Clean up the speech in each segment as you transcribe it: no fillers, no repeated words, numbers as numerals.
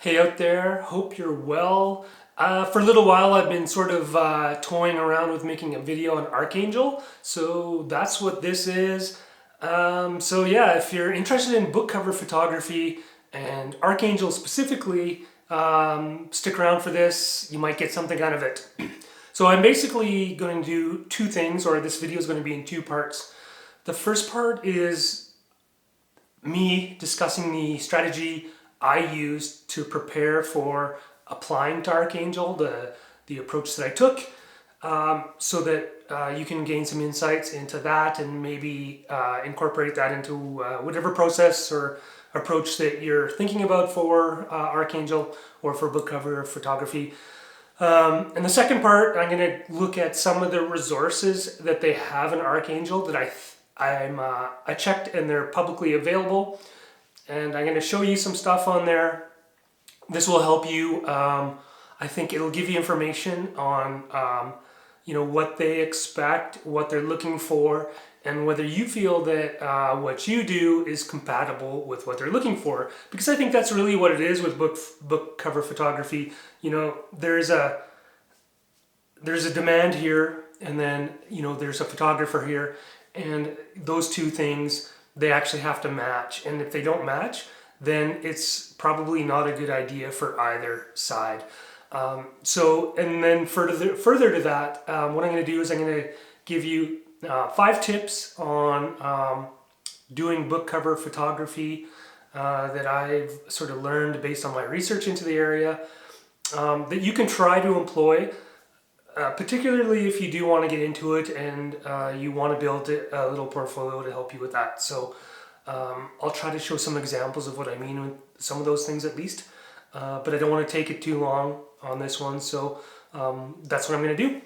Hey out there, hope you're well. For a little while I've been sort of toying around with making a video on Arcangel, so that's what this is. So yeah, if you're interested in book cover photography and Arcangel specifically, stick around for this, you might get something out of it. So I'm basically going to do two things, or this video is going to be in two parts. The first part is me discussing the strategy I used to prepare for applying to Arcangel, the approach that I took, so that you can gain some insights into that and maybe incorporate that into whatever process or approach that you're thinking about for Arcangel or for book cover photography. And the second part, I'm going to look at some of the resources that they have in Arcangel that I checked and they're publicly available. And I'm going to show you some stuff on there. This will help you. I think it'll give you information on what they expect, what they're looking for, and whether you feel that what you do is compatible with what they're looking for. Because I think that's really what it is with book cover photography. There's a demand here, and then there's a photographer here, and those two things, they actually have to match. And if they don't match, then it's probably not a good idea for either side. And then further to that, what I'm going to do is I'm going to give you 5 tips on doing book cover photography that I've sort of learned based on my research into the area that you can try to employ. Particularly if you do want to get into it and you want to build a little portfolio to help you with that. So I'll try to show some examples of what I mean with some of those things at least. But I don't want to take it too long on this one, so that's what I'm going to do.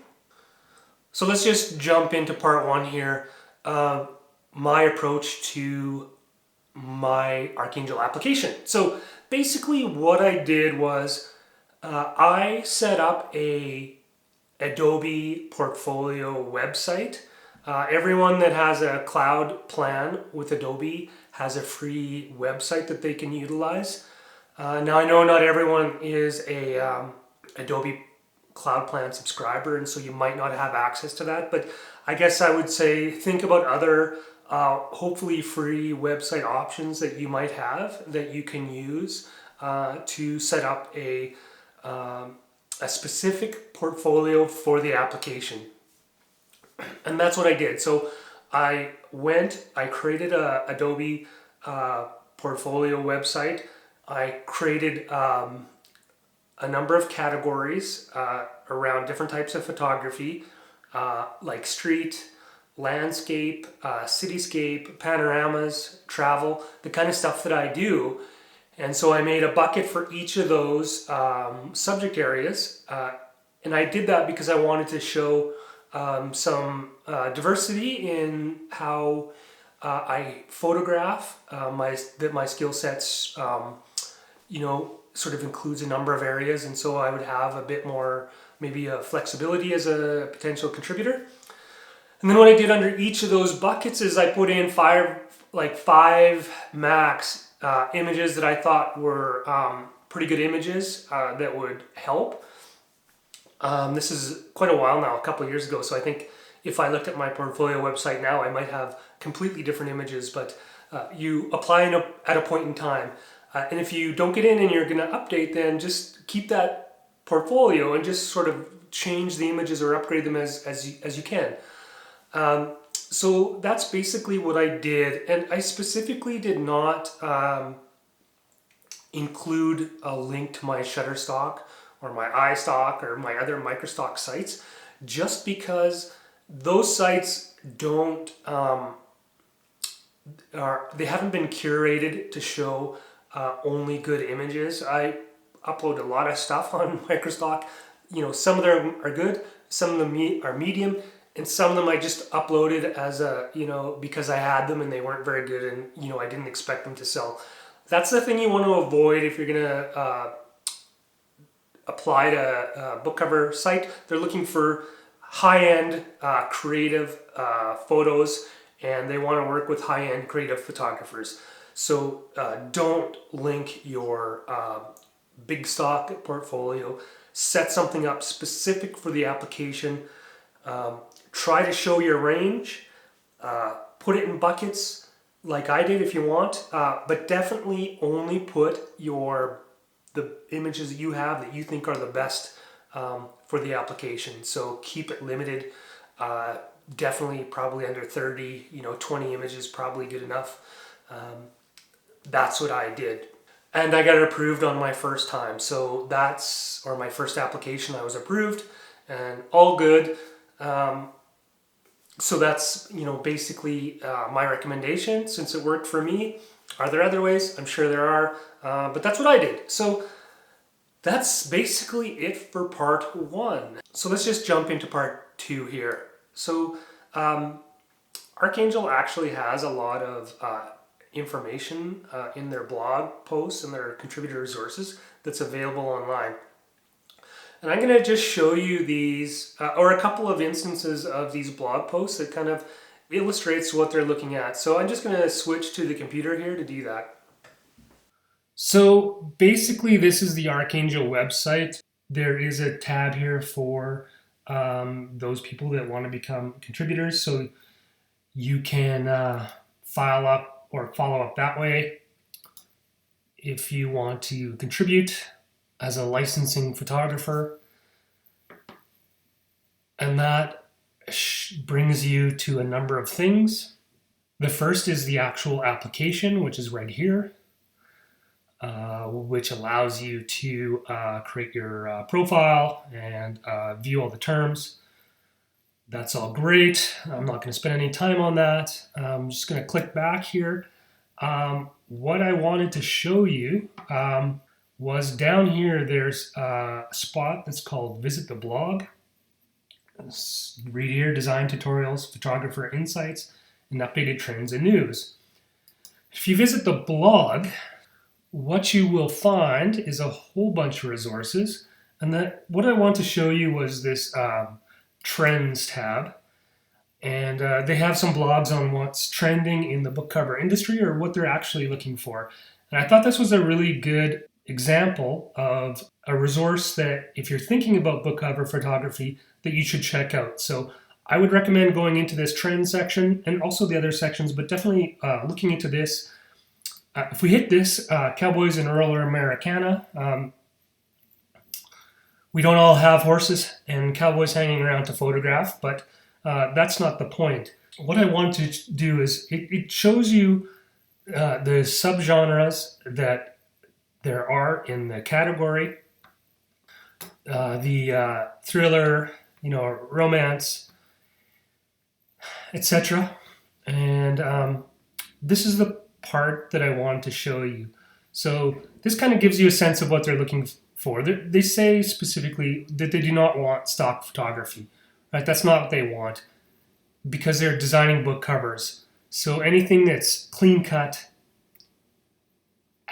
So let's just jump into part 1 here. My approach to my Arcangel application. So basically what I did was I set up a Adobe portfolio website. Everyone that has a cloud plan with Adobe has a free website that they can utilize. Now I know not everyone is a Adobe cloud plan subscriber, and so you might not have access to that, but I guess I would say think about other hopefully free website options that you might have that you can use to set up a specific portfolio for the application. And that's what I did. So I created a Adobe portfolio website. I created a number of categories around different types of photography, like street, landscape, cityscape, panoramas, travel, the kind of stuff that I do. And so I made a bucket for each of those subject areas. And I did that because I wanted to show some diversity in how I photograph, that my skill sets, sort of includes a number of areas. And so I would have a bit more, maybe a flexibility as a potential contributor. And then what I did under each of those buckets is I put in five max images that I thought were pretty good images that would help. This is quite a while now, a couple of years ago, so I think if I looked at my portfolio website now, I might have completely different images, but you apply at a point in time. And if you don't get in and you're going to update, then just keep that portfolio and just sort of change the images or upgrade them as you can. So that's basically what I did, and I specifically did not include a link to my Shutterstock or my iStock or my other Microstock sites, just because those sites they haven't been curated to show only good images. I upload a lot of stuff on Microstock. Some of them are good, some of them are medium, and some of them I just uploaded as because I had them and they weren't very good, and I didn't expect them to sell. That's the thing you want to avoid if you're gonna apply to a book cover site. They're looking for high-end creative photos, and they want to work with high-end creative photographers. So don't link your big stock portfolio, set something up specific for the application, try to show your range, put it in buckets like I did if you want, but definitely only put the images that you have that you think are the best for the application. So keep it limited. Definitely probably under 30, 20 images probably good enough. That's what I did. And I got it approved on my first time. So or my first application, I was approved and all good. So that's, basically my recommendation since it worked for me. Are there other ways? I'm sure there are, but that's what I did. So that's basically it for part 1. So let's just jump into part 2 here. So Arcangel actually has a lot of information in their blog posts and their contributor resources that's available online. And I'm going to just show you these, or a couple of instances of these blog posts that kind of illustrates what they're looking at. So I'm just going to switch to the computer here to do that. So basically this is the Arcangel website. There is a tab here for those people that want to become contributors. So you can file up or follow up that way if you want to contribute as a licensing photographer. And that brings you to a number of things. The first is the actual application, which is right here, which allows you to create your profile and view all the terms. That's all great. I'm not going to spend any time on that. I'm just going to click back here. What I wanted to show you was down here, there's a spot that's called Visit the Blog. Read here, design tutorials, photographer insights, and updated trends and news. If you visit the blog, what you will find is a whole bunch of resources. And what I want to show you was this Trends tab. And they have some blogs on what's trending in the book cover industry or what they're actually looking for. And I thought this was a really good example of a resource that if you're thinking about book cover photography, that you should check out. So I would recommend going into this trend section and also the other sections, but definitely looking into this. If we hit this, Cowboys and Rural Americana, we don't all have horses and cowboys hanging around to photograph, but that's not the point. What I want to do is it shows you the subgenres that there are in the category, the thriller, romance, etc. And this is the part that I want to show you. So this kind of gives you a sense of what they're looking for. They say specifically that they do not want stock photography, right? That's not what they want because they're designing book covers. So anything that's clean cut,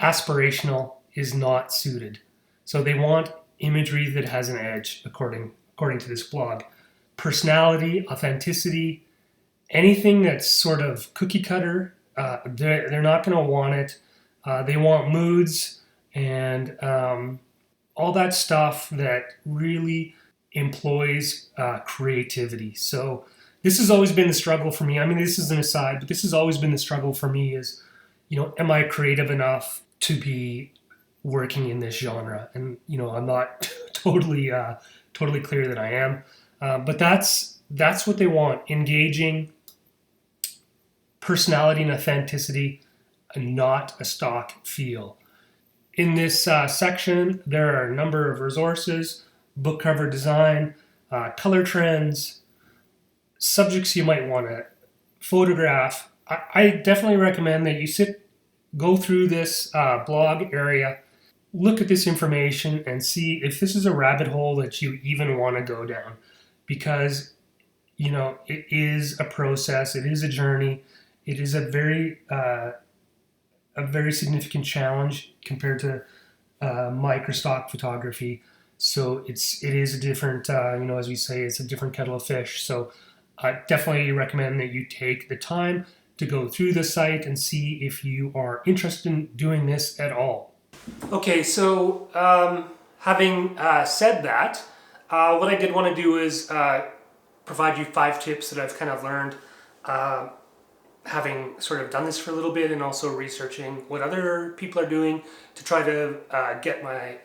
aspirational is not suited. So they want imagery that has an edge, according to this blog. Personality, authenticity, anything that's sort of cookie cutter, they're not going to want it. They want moods and all that stuff that really employs creativity. So this has always been the struggle for me. I mean, this is an aside, but this has always been the struggle for me is, am I creative enough to be working in this genre? And, I'm not totally clear that I am. But that's what they want, engaging personality and authenticity, and not a stock feel. In this section, there are a number of resources, book cover design, color trends, subjects you might want to photograph. I definitely recommend that you go through this blog area, look at this information and see if this is a rabbit hole that you even want to go down, because it is a process, it is a journey, it is a very significant challenge compared to Microstock photography. So it is a different, as we say, it's a different kettle of fish. So I definitely recommend that you take the time to go through the site and see if you are interested in doing this at all. Okay, so having said that, what I did want to do is provide you 5 tips that I've kind of learned having sort of done this for a little bit and also researching what other people are doing to try to get my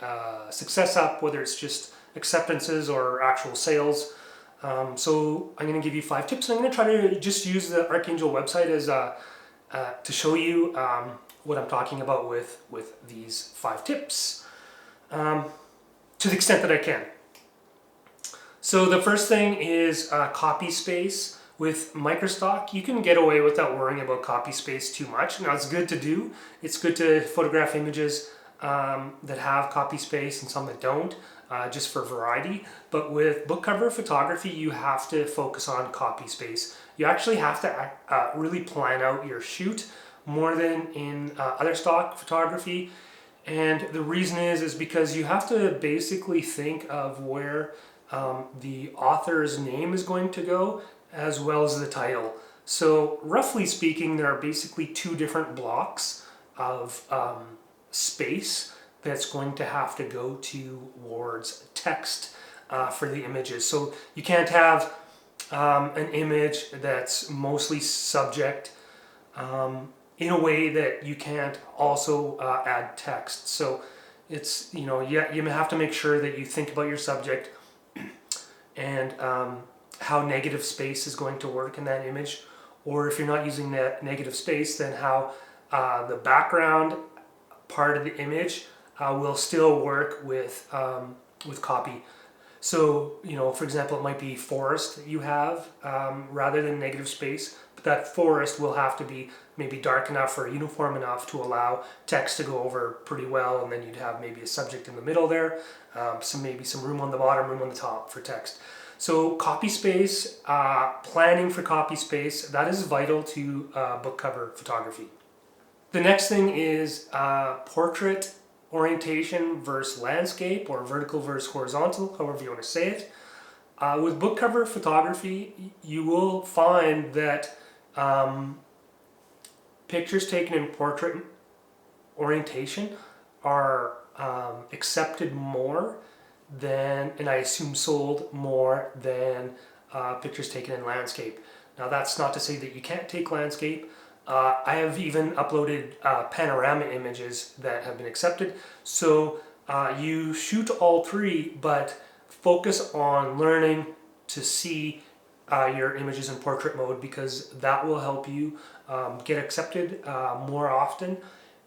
success up, whether it's just acceptances or actual sales. So I'm going to give you 5 tips, and I'm going to try to just use the Arcangel website as to show you what I'm talking about with these 5 tips to the extent that I can. So the first thing is copy space. With Microstock, you can get away without worrying about copy space too much. Now, it's good to do. It's good to photograph images that have copy space and some that don't, just for variety. But with book cover photography, you have to focus on copy space. You actually have to really plan out your shoot more than in other stock photography. And the reason is because you have to basically think of where the author's name is going to go, as well as the title. So roughly speaking, there are basically 2 different blocks of space that's going to have to go towards text for the images. So you can't have an image that's mostly subject in a way that you can't also add text. So it's, you have to make sure that you think about your subject and how negative space is going to work in that image, or if you're not using that negative space, then how the background part of the image will still work with copy. So, for example, it might be forest that you have rather than negative space, but that forest will have to be maybe dark enough or uniform enough to allow text to go over pretty well, and then you'd have maybe a subject in the middle there, maybe some room on the bottom, room on the top for text. So copy space, planning for copy space, that is vital to book cover photography. The next thing is portrait orientation versus landscape, or vertical versus horizontal, however you want to say it. With book cover photography, you will find that pictures taken in portrait orientation are accepted more than, and I assume sold more than pictures taken in landscape. Now, that's not to say that you can't take landscape. I have even uploaded panorama images that have been accepted. So you shoot all 3, but focus on learning to see your images in portrait mode, because that will help you get accepted more often,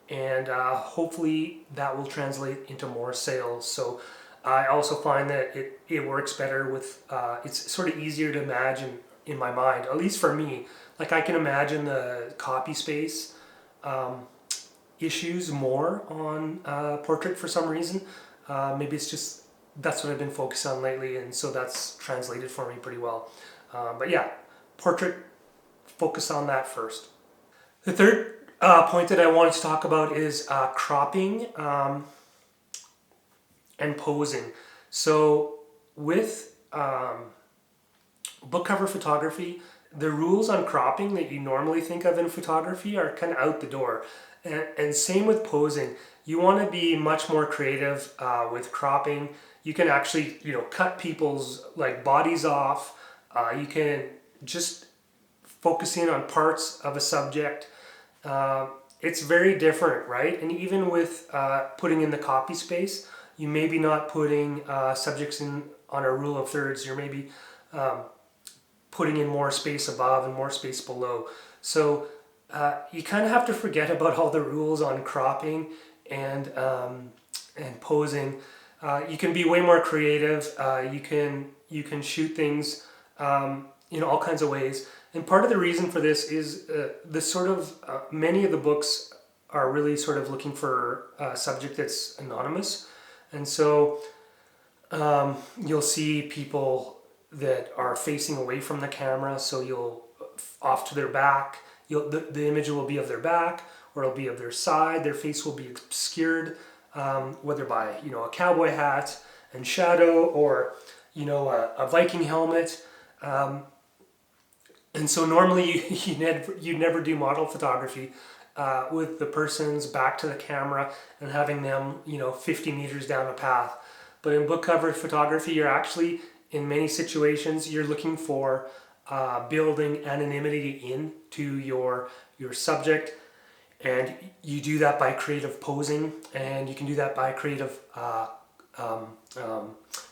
and hopefully that will translate into more sales. So I also find that it works better with, it's sort of easier to imagine in my mind, at least for me. Like, I can imagine the copy space issues more on portrait for some reason. Maybe it's just, that's what I've been focused on lately, and so that's translated for me pretty well. But yeah, portrait, focus on that first. The third point that I wanted to talk about is cropping and posing. So with book cover photography, the rules on cropping that you normally think of in photography are kind of out the door. And same with posing. You want to be much more creative with cropping. You can actually, cut people's bodies off. You can just focus in on parts of a subject. It's very different, right? And even with putting in the copy space, you maybe not putting subjects in on a rule of thirds. You're maybe putting in more space above and more space below. So you kind of have to forget about all the rules on cropping and posing. You can be way more creative. You can shoot things in all kinds of ways. And part of the reason for this is many of the books are really sort of looking for a subject that's anonymous. And so you'll see people that are facing away from the camera, so you'll off to their back. The image will be of their back, or it'll be of their side. Their face will be obscured, whether by a cowboy hat and shadow, or a Viking helmet. And so normally you never do model photography with the person's back to the camera and having them, 50 meters down a path. But in book cover photography, you're actually, in many situations, you're looking for building anonymity into your subject, and you do that by creative posing, and you can do that by creative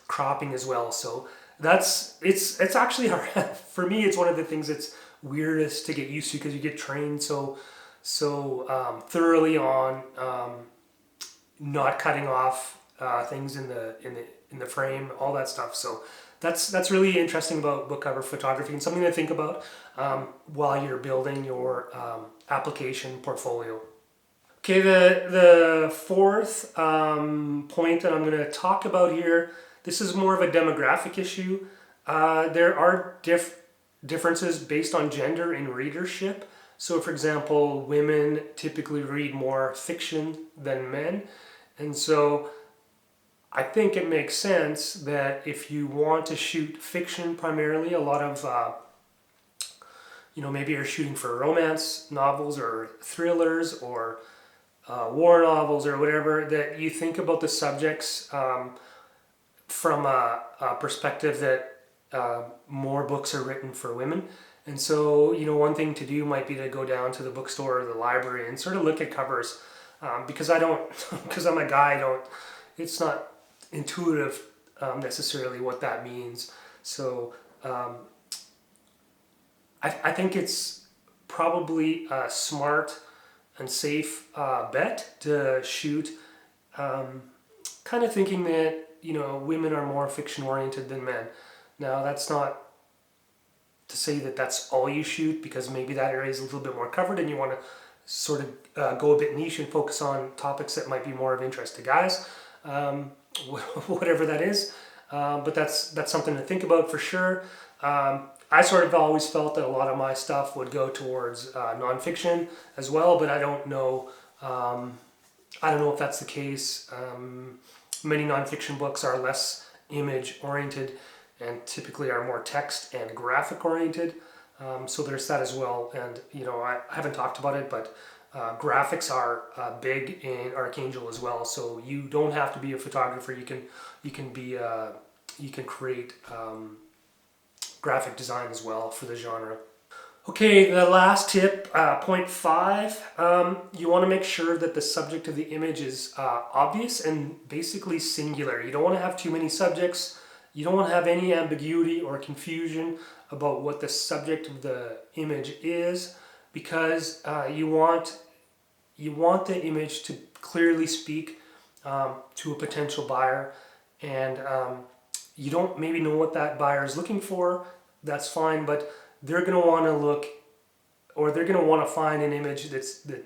cropping as well. So it's actually hard. For me, it's one of the things that's weirdest to get used to, because you get trained so thoroughly on not cutting off things in the frame, all that stuff. So that's really interesting about book cover photography, and something to think about while you're building your application portfolio. Okay, the fourth point that I'm going to talk about here, this is more of a demographic issue. There are differences based on gender in readership. So for example, women typically read more fiction than men. And so I think it makes sense that if you want to shoot fiction primarily, a lot of, maybe you're shooting for romance novels or thrillers or war novels or whatever, that you think about the subjects from a perspective that more books are written for women. And so, one thing to do might be to go down to the bookstore or the library and sort of look at covers. Because because I'm a guy, it's not intuitive necessarily what that means. So I think it's probably a smart and safe bet to shoot, kind of thinking that, women are more fiction oriented than men. Now, that's not to say that that's all you shoot, because maybe that area is a little bit more covered and you want to sort of go a bit niche and focus on topics that might be more of interest to guys, whatever that is. But that's something to think about for sure. I sort of always felt that a lot of my stuff would go towards nonfiction as well, but I don't know. I don't know if that's the case. Many nonfiction books are less image oriented and typically are more text and graphic oriented. So there's that as well. And I haven't talked about it, but graphics are big in Arcangel as well. So you don't have to be a photographer. You can create graphic design as well for the genre. Okay, the last tip, point 5, you want to make sure that the subject of the image is obvious and basically singular. You don't want to have too many subjects. You don't want to have any ambiguity or confusion about what the subject of the image is, because you want the image to clearly speak to a potential buyer, and you don't maybe know what that buyer is looking for. That's fine, but they're going to want to look, or they're going to want to find an image that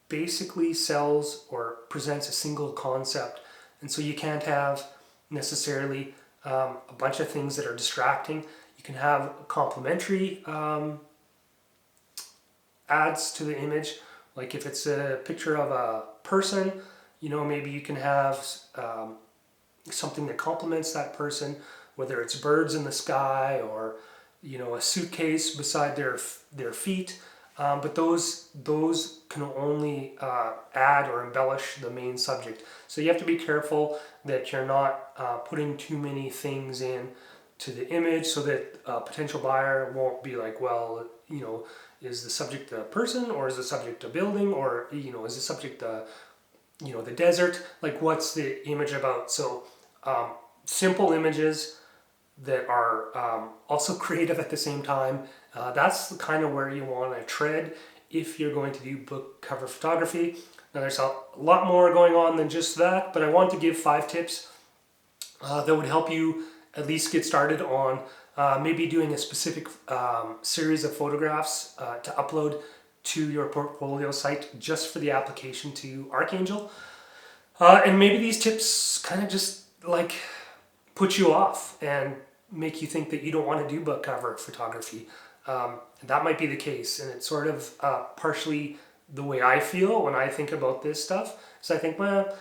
basically sells or presents a single concept. And so you can't have necessarily a bunch of things that are distracting. You can have complementary adds to the image. Like if it's a picture of a person, maybe you can have something that complements that person, whether it's birds in the sky or a suitcase beside their feet. But those can only add or embellish the main subject. So you have to be careful that you're not putting too many things in to the image, so that a potential buyer won't be like, well, is the subject a person, or is the subject a building, or is the subject the desert? Like, what's the image about? So simple images that are also creative at the same time. That's kind of where you want to tread if you're going to do book cover photography. Now, there's a lot more going on than just that, but I want to give 5 tips that would help you at least get started on maybe doing a specific series of photographs to upload to your portfolio site just for the application to Arcangel. And maybe these tips kind of just like put you off and make you think that you don't want to do book cover photography. That might be the case, and it's sort of partially the way I feel when I think about this stuff. So I think, well,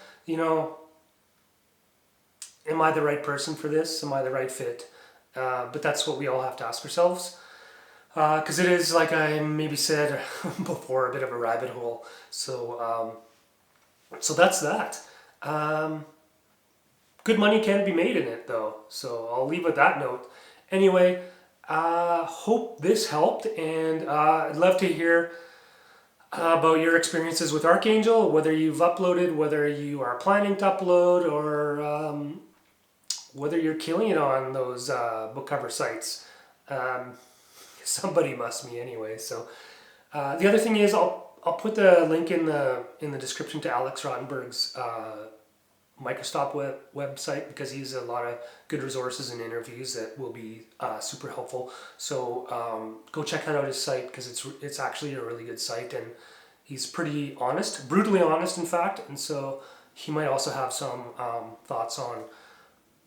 am I the right person for this? Am I the right fit? But that's what we all have to ask ourselves. because it is, like I maybe said before, a bit of a rabbit hole. So so that's that. Good money can be made in it though, so I'll leave with that note. Anyway, hope this helped, and I'd love to hear about your experiences with Arcangel, whether you've uploaded, whether you are planning to upload, or whether you're killing it on those book cover sites. Somebody must be anyway. So the other thing is, I'll put the link in the description to Alex Rottenberg's Microstock website, because he has a lot of good resources and interviews that will be super helpful. So go check out his site, because it's actually a really good site, and he's pretty honest, brutally honest, in fact. And so he might also have some thoughts on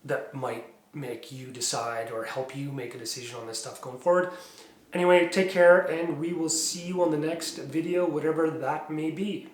that might make you decide or help you make a decision on this stuff going forward. Anyway, take care, and we will see you on the next video, whatever that may be.